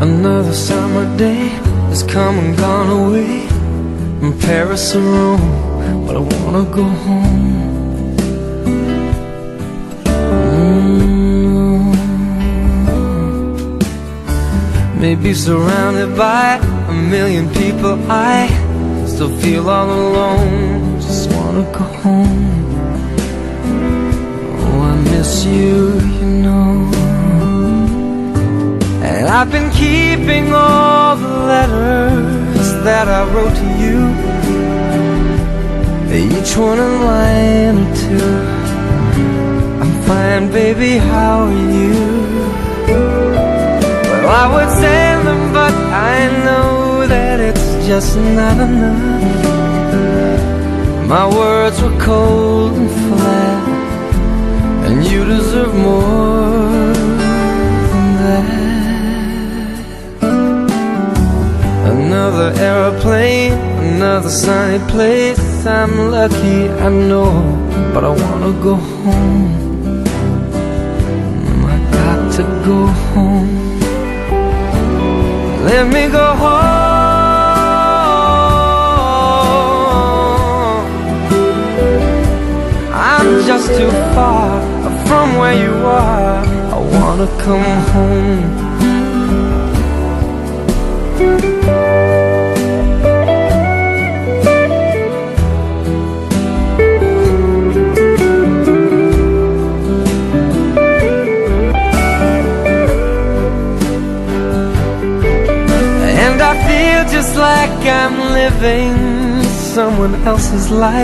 Another summer day has come and gone away from Paris or Rome, but I wanna go home. Maybe surrounded by a million people, I still feel all alone. Just wanna go home. Oh, I miss you, you know. And I've been keeping all the letters that I wrote to you, each one a line or two. I'm fine, baby, how are you? Well, I would send them, but I know that it's just not enough. My words were cold and flat, and you deserve more than that. Another airplane, another sunny place. I'm lucky, I know, but I wanna go home. I got to go home. Let me go home. I'm just too far from where you are. I wanna come home. And I feel just like I'm living someone else's life.